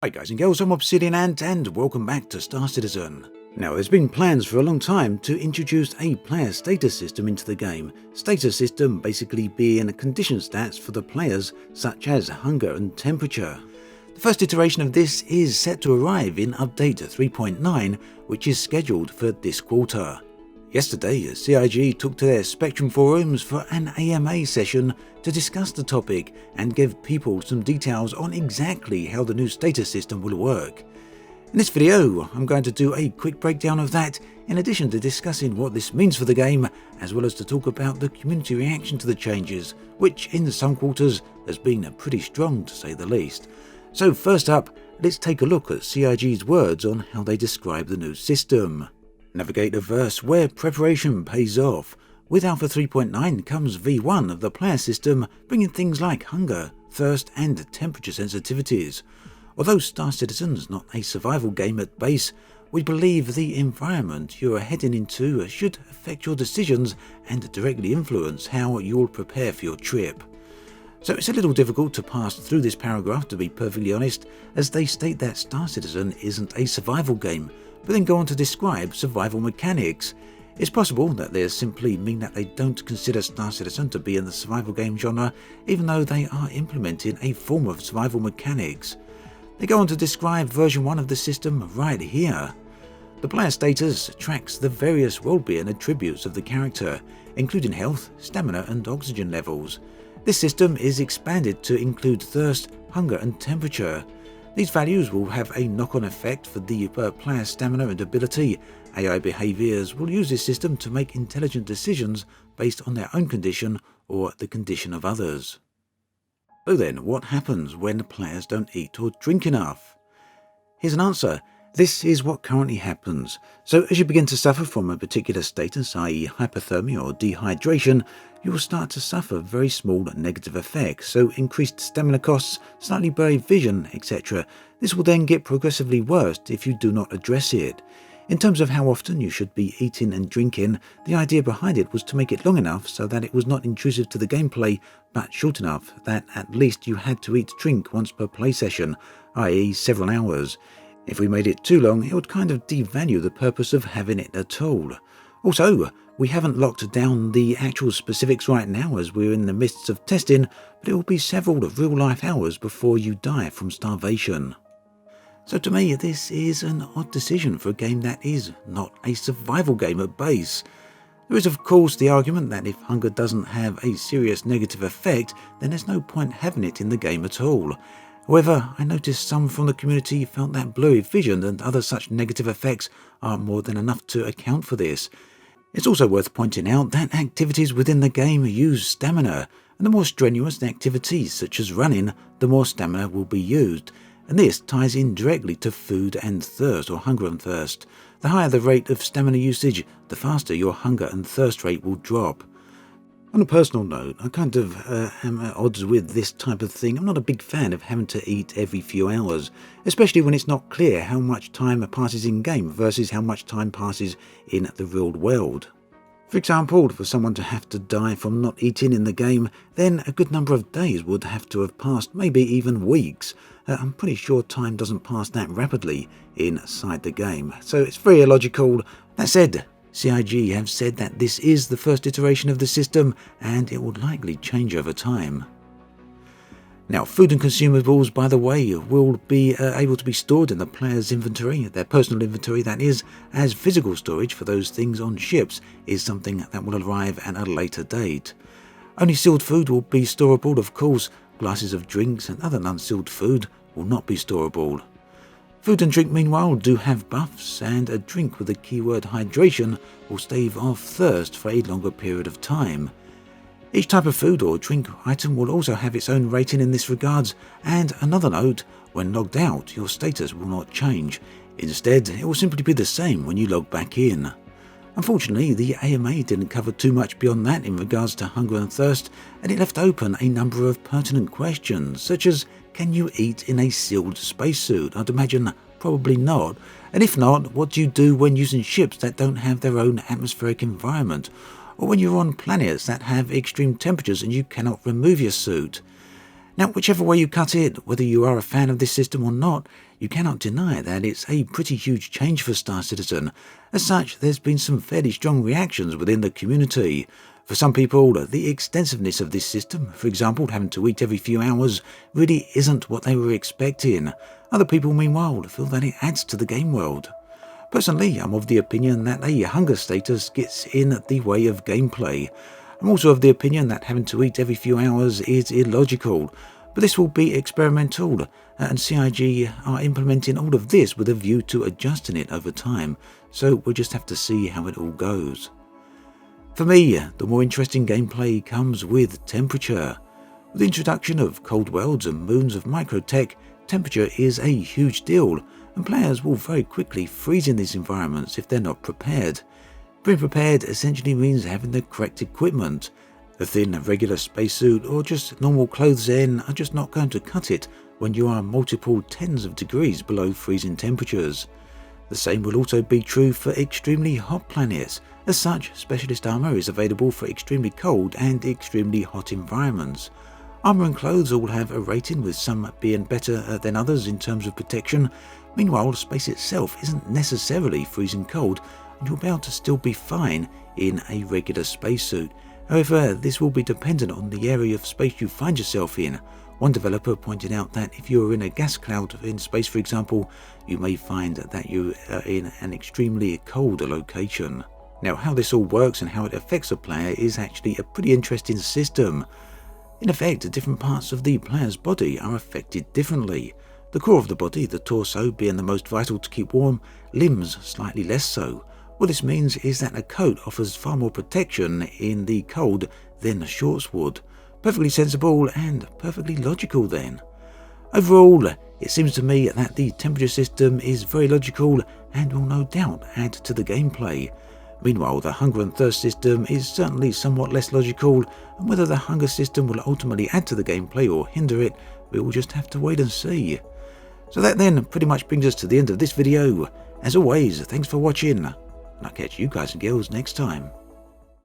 Hi guys and girls, I'm Obsidian Ant and welcome back to Star Citizen. Now there's been plans for a long time to introduce a player status system into the game. Status system basically being condition stats for the players such as hunger and temperature. The first iteration of this is set to arrive in update 3.9, which is scheduled for this quarter. Yesterday, CIG took to their Spectrum forums for an AMA session to discuss the topic and give people some details on exactly how the new status system will work. In this video, I'm going to do a quick breakdown of that, in addition to discussing what this means for the game, as well as to talk about the community reaction to the changes, which in some quarters has been pretty strong to say the least. So first up, let's take a look at CIG's words on how they describe the new system. Navigate a verse where preparation pays off. With Alpha 3.9 comes V1 of the player system, bringing things like hunger, thirst and temperature sensitivities. Although Star Citizen's not a survival game at base, we believe the environment you are heading into should affect your decisions and directly influence how you'll prepare for your trip. So it's a little difficult to pass through this paragraph, to be perfectly honest, as they state that Star Citizen isn't a survival game, but then go on to describe survival mechanics. It's possible that they simply mean that they don't consider Star Citizen to be in the survival game genre, even though they are implementing a form of survival mechanics. They go on to describe version 1 of the system right here. The player status tracks the various well-being attributes of the character, including health, stamina and oxygen levels. This system is expanded to include thirst, hunger and temperature. These values will have a knock-on effect for the player stamina and ability. AI behaviors will use this system to make intelligent decisions based on their own condition or the condition of others. So then, what happens when players don't eat or drink enough? Here's an answer. This is what currently happens. So as you begin to suffer from a particular status, i.e. hypothermia or dehydration, you will start to suffer very small negative effects, so increased stamina costs, slightly blurry vision, etc. This will then get progressively worse if you do not address it. In terms of how often you should be eating and drinking, the idea behind it was to make it long enough so that it was not intrusive to the gameplay, but short enough that at least you had to eat drink once per play session, i.e. several hours. If we made it too long, it would kind of devalue the purpose of having it at all. Also, we haven't locked down the actual specifics right now as we're in the midst of testing, but it will be several real-life hours before you die from starvation. So to me, this is an odd decision for a game that is not a survival game at base. There is of course the argument that if hunger doesn't have a serious negative effect, then there's no point having it in the game at all. However, I noticed some from the community felt that blurry vision and other such negative effects are more than enough to account for this. It's also worth pointing out that activities within the game use stamina, and the more strenuous the activities such as running, the more stamina will be used, and this ties in directly to food and thirst or hunger and thirst. The higher the rate of stamina usage, the faster your hunger and thirst rate will drop. On a personal note, I kind of am at odds with this type of thing. I'm not a big fan of having to eat every few hours, especially when it's not clear how much time passes in-game versus how much time passes in the real world. For example, for someone to have to die from not eating in the game, then a good number of days would have to have passed, maybe even weeks. I'm pretty sure time doesn't pass that rapidly inside the game, so it's very illogical. That said, CIG have said that this is the first iteration of the system and it will likely change over time. Now, food and consumables, by the way, will be able to be stored in the player's inventory, their personal inventory that is, as physical storage for those things on ships is something that will arrive at a later date. Only sealed food will be storable, of course. Glasses of drinks and other non-sealed food will not be storable. Food and drink, meanwhile, do have buffs, and a drink with the keyword hydration will stave off thirst for a longer period of time. Each type of food or drink item will also have its own rating in this regards, and another note, when logged out, your status will not change. Instead, it will simply be the same when you log back in. Unfortunately, the AMA didn't cover too much beyond that in regards to hunger and thirst, and it left open a number of pertinent questions, such as, can you eat in a sealed spacesuit? I'd imagine probably not, and if not, what do you do when using ships that don't have their own atmospheric environment? Or when you're on planets that have extreme temperatures and you cannot remove your suit? Now, whichever way you cut it, whether you are a fan of this system or not, you cannot deny that it's a pretty huge change for Star Citizen. As such, there's been some fairly strong reactions within the community. For some people, the extensiveness of this system, for example having to eat every few hours, really isn't what they were expecting. Other people, meanwhile, feel that it adds to the game world. Personally, I'm of the opinion that a hunger status gets in the way of gameplay. I'm also of the opinion that having to eat every few hours is illogical, but this will be experimental, and CIG are implementing all of this with a view to adjusting it over time, so we'll just have to see how it all goes. For me, the more interesting gameplay comes with temperature. With the introduction of cold worlds and moons of microtech, temperature is a huge deal, and players will very quickly freeze in these environments if they're not prepared. Being prepared essentially means having the correct equipment. A thin regular spacesuit or just normal clothes then are just not going to cut it when you are multiple tens of degrees below freezing temperatures. The same will also be true for extremely hot planets. As such, specialist armor is available for extremely cold and extremely hot environments. Armor and clothes all have a rating, with some being better than others in terms of protection. Meanwhile, space itself isn't necessarily freezing cold, and you'll be able to still be fine in a regular spacesuit. However, this will be dependent on the area of space you find yourself in. One developer pointed out that if you're in a gas cloud in space, for example, you may find that you are in an extremely cold location. Now, how this all works and how it affects a player is actually a pretty interesting system. In effect, different parts of the player's body are affected differently. The core of the body, the torso, being the most vital to keep warm, limbs slightly less so. What this means is that a coat offers far more protection in the cold than shorts would. Perfectly sensible and perfectly logical then. Overall, it seems to me that the temperature system is very logical and will no doubt add to the gameplay. Meanwhile, the hunger and thirst system is certainly somewhat less logical, and whether the hunger system will ultimately add to the gameplay or hinder it, we will just have to wait and see. So that then pretty much brings us to the end of this video. As always, thanks for watching, and I'll catch you guys and girls next time.